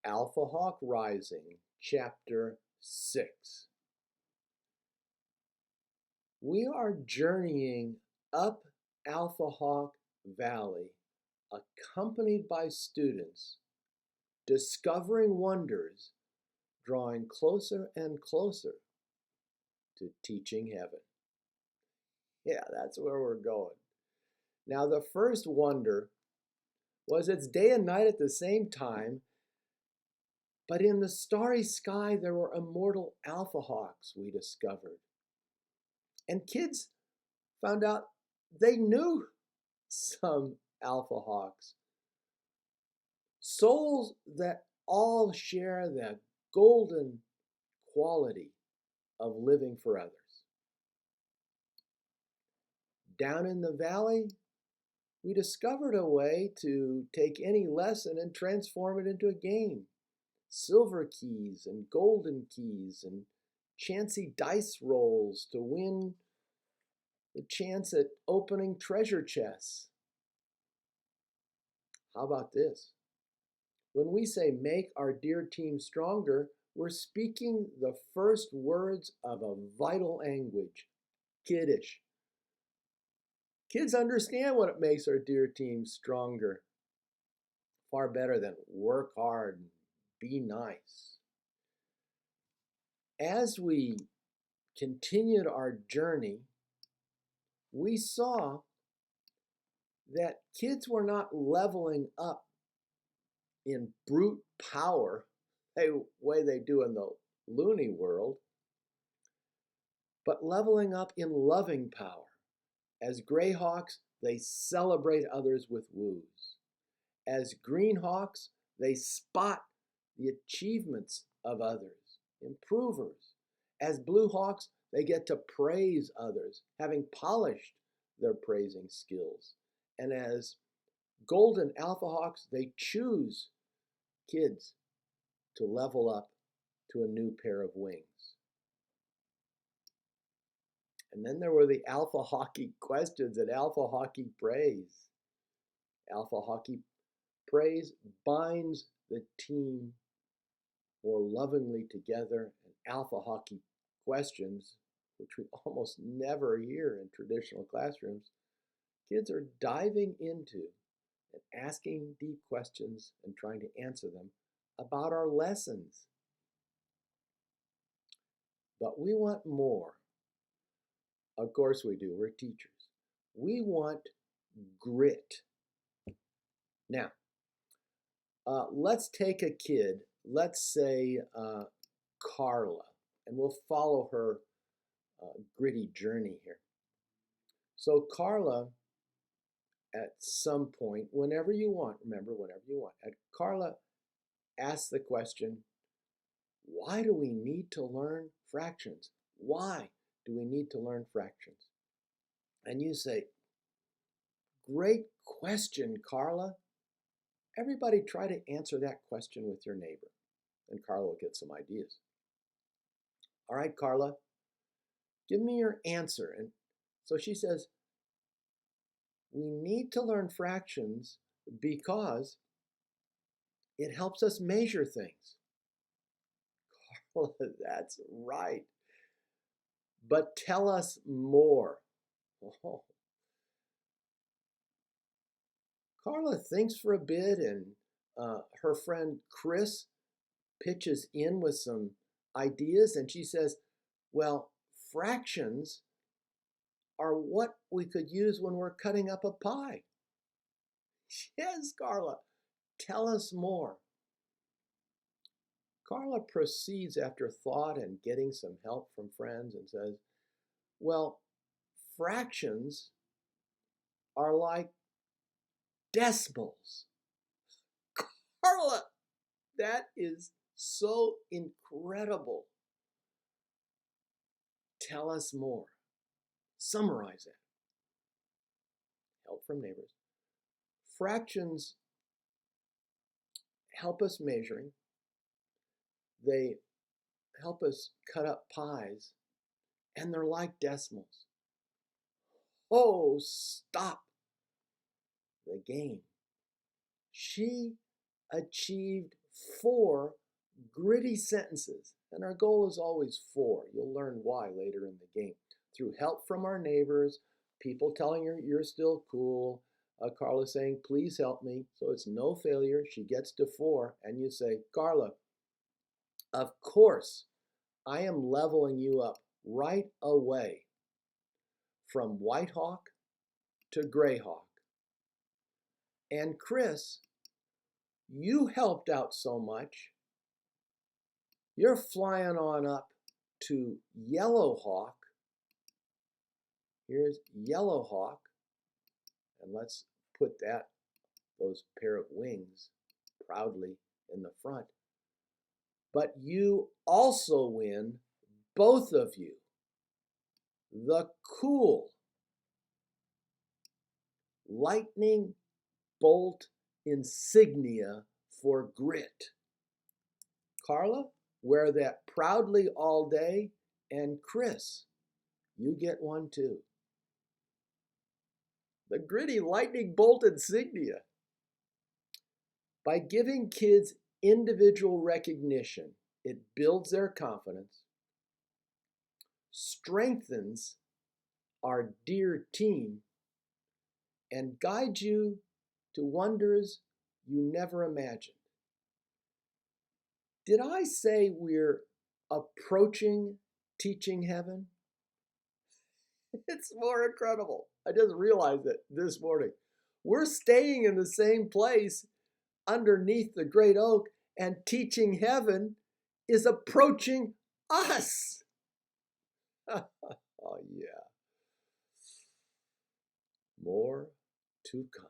AlphaHawk Rising, Chapter 6. We are journeying up AlphaHawk Valley, accompanied by students, discovering wonders, drawing closer and closer to teaching heaven. Yeah, that's where we're going. Now, the first wonder was it's day and night at the same time, but in the starry sky there were immortal AlphaHawks, we discovered. And kids found out they knew some AlphaHawks. Souls that all share the golden quality of living for others. Down in the valley, we discovered a way to take any lesson and transform it into a game. Silver keys and golden keys and chancy dice rolls to win the chance at opening treasure chests. How about this? When we say make our dear team stronger, we're speaking the first words of a vital language, kiddish. Kids understand what it makes our dear team stronger. Far better than work hard and be nice. As we continued our journey, we saw that kids were not leveling up in brute power the way they do in the loony world, but leveling up in loving power. As Greyhawks, they celebrate others with woos. As Greenhawks, they spot the achievements of others, improvers. As Bluehawks, they get to praise others, having polished their praising skills. And as Golden AlphaHawks, they choose kids to level up to a new pair of wings. And then there were the AlphaHawky questions and AlphaHawky praise. AlphaHawky praise binds the team more lovingly together, and AlphaHawky questions, which we almost never hear in traditional classrooms, kids are diving into and asking deep questions and trying to answer them about our lessons. But we want more. Of course we do. We're teachers. We want grit. Now, let's take a kid, let's say Carla, and we'll follow her gritty journey here. So Carla, at some point, whenever you want, remember, whenever you want, Carla asks the question, why do we need to learn fractions? Why do we need to learn fractions? And you say, great question, Carla. Everybody try to answer that question with your neighbor, and Carla will get some ideas. All right, Carla, give me your answer. And so she says, we need to learn fractions because it helps us measure things. Carla, that's right. But tell us more. Oh. Carla thinks for a bit, and her friend Chris pitches in with some ideas, and she says, well, fractions are what we could use when we're cutting up a pie. Yes, Carla, tell us more. Carla proceeds after thought and getting some help from friends and says, well, fractions are like decimals. Carla, that is so incredible. Tell us more. Summarize it. Help from neighbors. Fractions help us measuring. They help us cut up pies, and they're like decimals. Oh, stop the game. She achieved 4 gritty sentences. And our goal is always 4. You'll learn why later in the game. Through help from our neighbors, people telling her you're still cool, Carla saying, please help me. So it's no failure. She gets to 4. And you say, Carla, of course, I am leveling you up right away from White Hawk to Gray Hawk. And Chris, you helped out so much. You're flying on up to Yellow Hawk. Here's Yellow Hawk. And let's put those pair of wings proudly in the front. But you also win, both of you, the cool lightning bolt insignia for grit. Carla, wear that proudly all day, and Chris, you get one too. The gritty lightning bolt insignia. By giving kids individual recognition, it builds their confidence, strengthens our dear team, and guides you to wonders you never imagined. Did I say we're approaching teaching heaven? It's more incredible. I just realized it this morning. We're staying in the same place underneath the great oak, and teaching heaven is approaching us. Oh, yeah. More to come.